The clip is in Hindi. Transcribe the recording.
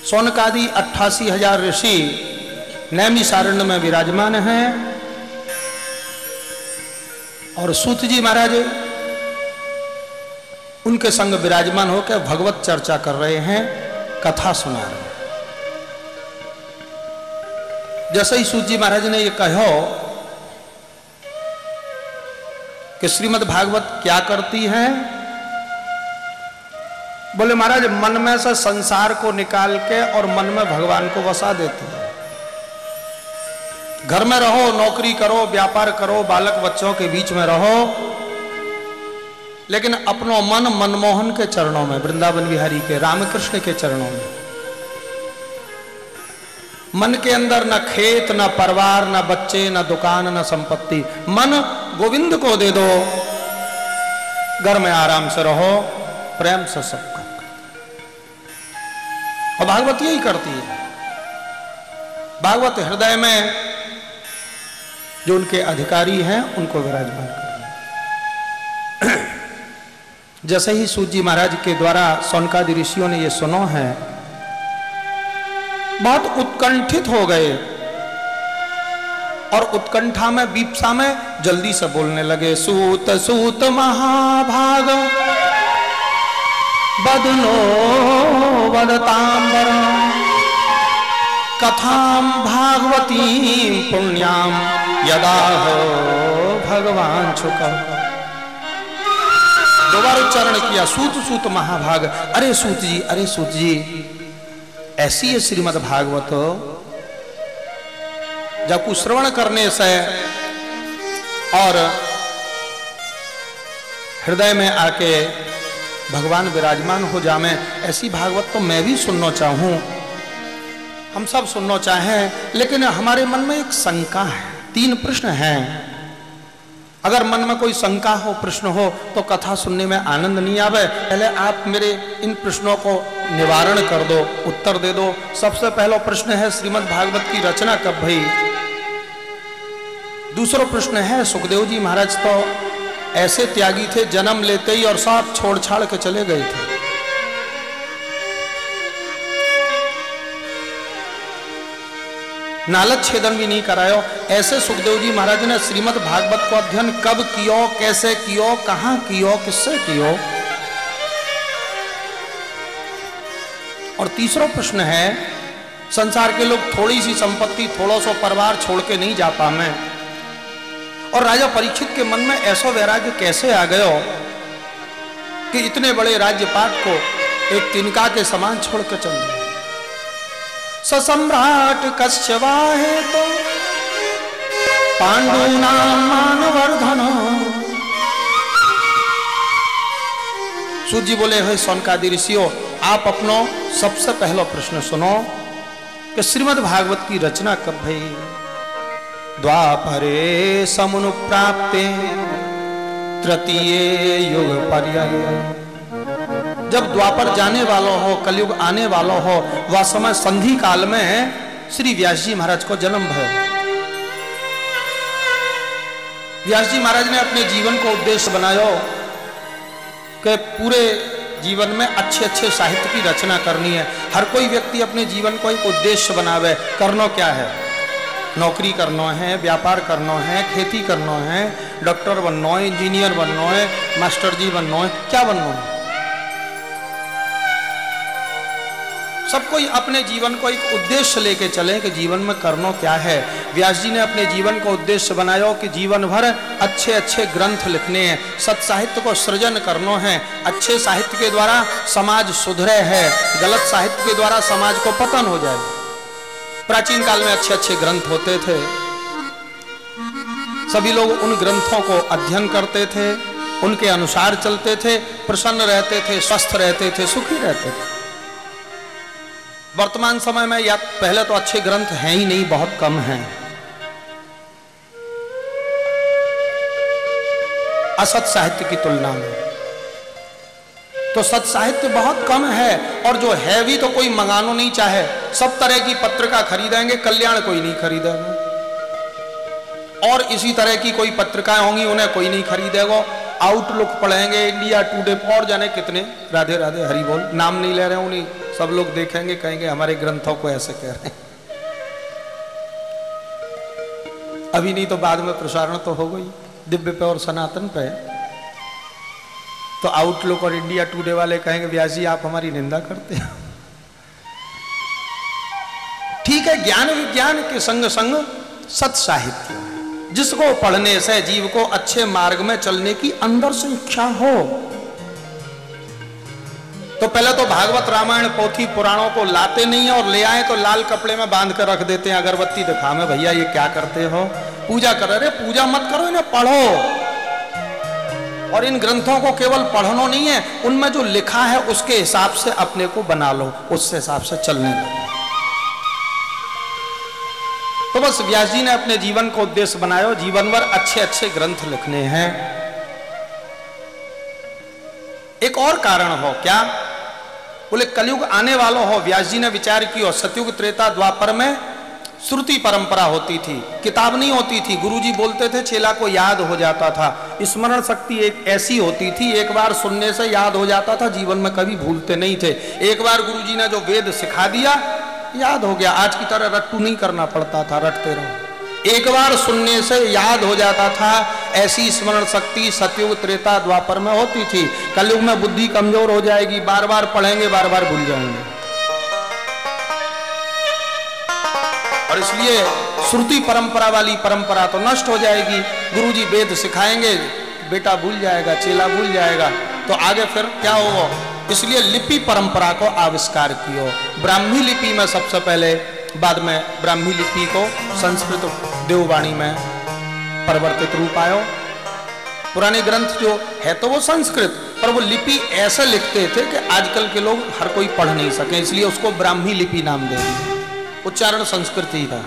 शौनकादि 88,000 ऋषि नैमिषारण्य में विराजमान हैं और सूत जी महाराज उनके संग विराजमान होकर भगवत चर्चा कर रहे हैं, कथा सुना रहे हैं। जैसे ही सूत जी महाराज ने ये कहो कि श्रीमद् भागवत क्या करती है, बोले महाराज मन में से संसार को निकाल के और मन में भगवान को बसा देती है। घर में रहो, नौकरी करो, व्यापार करो, बालक बच्चों के बीच में रहो, लेकिन अपनो मन मनमोहन के चरणों में, वृंदावन बिहारी के, रामकृष्ण के चरणों में। मन के अंदर न खेत, न परिवार, न बच्चे, न दुकान, न संपत्ति। मन गोविंद को दे दो, घर में आराम से रहो, प्रेम से सब कर। और भागवत यही करती है। भागवत हृदय में जो उनके अधिकारी हैं उनको विराजमान करना। जैसे ही सूत जी महाराज के द्वारा शौनकादि ऋषियों ने ये सुनो है, बहुत उत्कंठित हो गए और उत्कंठा में, बीपसा में जल्दी से बोलने लगे। सूत सूत महाभाग बदनो वदतांबर कथाम भागवती पुण्याम यदा हो भगवान छुका। दोबारा उच्चारण किया, सूत सूत महाभाग। अरे सूत जी, अरे सूत जी, ऐसी है श्रीमद् भागवत, जब कुछ श्रवण करने से और हृदय में आके भगवान विराजमान हो जामे, ऐसी भागवत तो मैं भी सुनना चाहूं, हम सब सुनना चाहें। लेकिन हमारे मन में एक शंका है, 3 प्रश्न हैं। अगर मन में कोई शंका हो, प्रश्न हो, तो कथा सुनने में आनंद नहीं आवे। पहले आप मेरे इन प्रश्नों को निवारण कर दो, उत्तर दे दो। सबसे पहला प्रश्न है, श्रीमद् भागवत की रचना कब भई? दूसरा प्रश्न है, सुखदेव जी महाराज तो ऐसे त्यागी थे, जन्म लेते ही और सब छोड़ छाड़ के चले गए थे। नालच छेदन भी नहीं करायो। ऐसे सुखदेव जी महाराज ने श्रीमद् भागवत को अध्ययन कब कियो, कैसे कियो, कहां कियो, किससे कियो? और तीसरा प्रश्न है, संसार के लोग थोड़ी सी संपत्ति, थोड़ा सा परिवार छोड़ के नहीं जा पाए, और राजा परीक्षित के मन में ऐसा वैराग्य कैसे आ गयो कि इतने बड़े राज्यपाट को एक तिनका के समान छोड़ के चल गए। सम्राट कश्यवाहे तो पांडुनाम मानवर्धन। सूत जी बोले, हे शौनकादि ऋषियों, आप अपनो सबसे पहला प्रश्न सुनो कि श्रीमद् भागवत की रचना कब भई? द्वापरे समुनुप्राप्ते तृतीये युग पर्याय। जब द्वापर जाने वाला हो, कलयुग आने वाला हो, वह समय संधि काल में श्री व्यास जी महाराज को जन्म भयो। व्यास जी महाराज ने अपने जीवन को उद्देश्य बनायो कि पूरे जीवन में अच्छे अच्छे साहित्य की रचना करनी है। हर कोई व्यक्ति अपने जीवन को एक उद्देश्य बनावे। करना क्या है? नौकरी करना है, व्यापार करना है, खेती करना है, डॉक्टर बनना है, इंजीनियर बनना है, मास्टर जी बनना है, क्या बनना है? सब कोई अपने जीवन को एक उद्देश्य लेके चले कि जीवन में करना क्या है। व्यास जी ने अपने जीवन को उद्देश्य बनाया कि जीवन भर अच्छे अच्छे ग्रंथ लिखने हैं, सत साहित्य को सृजन करना है। अच्छे साहित्य के द्वारा समाज सुधरे है, गलत साहित्य के द्वारा समाज को पतन हो जाए। प्राचीन काल में अच्छे अच्छे ग्रंथ होते थे, सभी लोग उन ग्रंथों को अध्ययन करते थे, उनके अनुसार चलते थे, प्रसन्न रहते थे, स्वस्थ रहते थे, सुखी रहते थे। वर्तमान समय में या पहले तो अच्छे ग्रंथ हैं ही नहीं, बहुत कम हैं। असत साहित्य की तुलना में तो सत साहित्य बहुत कम है, और जो है भी तो कोई मंगानो नहीं चाहे। सब तरह की पत्रिका खरीदेंगे, कल्याण कोई नहीं खरीदेगा। और इसी तरह की कोई पत्रिकाएं होंगी, उन्हें कोई नहीं खरीदेगा। आउटलुक पढ़ेंगे, इंडिया टुडे, और जाने कितने, राधे राधे हरि बोल, नाम नहीं ले रहे हैं उन्हीं, सब लोग देखेंगे, कहेंगे हमारे ग्रंथों को ऐसे कह रहे हैं। अभी नहीं तो बाद में प्रसारण तो हो गई दिव्य पे और सनातन पे, तो आउटलुक और इंडिया टुडे वाले कहेंगे व्यास जी आप हमारी निंदा करते हैं। ठीक है, ज्ञान विज्ञान के संग संग सत साहित्य, जिसको पढ़ने से जीव को अच्छे मार्ग में चलने की अंदर से इच्छा हो। तो पहले तो भागवत रामायण पोथी पुराणों को लाते नहीं है, और ले आए तो लाल कपड़े में बांध कर रख देते हैं, अगरबत्ती दिखा में, भैया ये क्या करते हो, पूजा कर रहे, पूजा मत करो, इन्हें पढ़ो। और इन ग्रंथों को केवल पढ़ना नहीं है, उनमें जो लिखा है उसके हिसाब से अपने को बना लो, उससे हिसाब से चलने लगो। तो बस व्यास जी ने अपने जीवन को उद्देश्य बनाया, जीवन भर अच्छे अच्छे ग्रंथ लिखने हैं। एक और कारण हो क्या, बोले कलयुग आने वाला हो, व्यास जी ने विचार किया, सतयुग त्रेता द्वापर में श्रुति परंपरा होती थी, किताब नहीं होती थी, गुरुजी बोलते थे चेला को याद हो जाता था। स्मरण शक्ति एक ऐसी होती थी, एक बार सुनने से याद हो जाता था, जीवन में कभी भूलते नहीं थे। एक बार गुरुजी ने जो वेद सिखा दिया, याद हो गया, आज की तरह रट्टू नहीं करना पड़ता था, रटते रहो, एक बार सुनने से याद हो जाता था। ऐसी स्मरण शक्ति सतयुग त्रेता द्वापर में होती थी। कलयुग में बुद्धि कमजोर हो जाएगी, बार बार पढ़ेंगे, बार बार भूल जाएंगे, और इसलिए श्रुति परंपरा वाली परंपरा तो नष्ट हो जाएगी। गुरुजी वेद सिखाएंगे, बेटा भूल जाएगा, चेला भूल जाएगा, तो आगे फिर क्या होगा। इसलिए लिपि परंपरा को आविष्कार किया, ब्राह्मी लिपि में सबसे पहले, बाद में ब्राह्मी लिपि को संस्कृत देववाणी में परिवर्तित रूप आयो। पुराने ग्रंथ जो है तो वो संस्कृत, पर वो लिपि ऐसे लिखते थे कि आजकल के लोग हर कोई पढ़ नहीं सके, इसलिए उसको ब्राह्मी लिपि नाम दे दिया, उच्चारण संस्कृत ही था।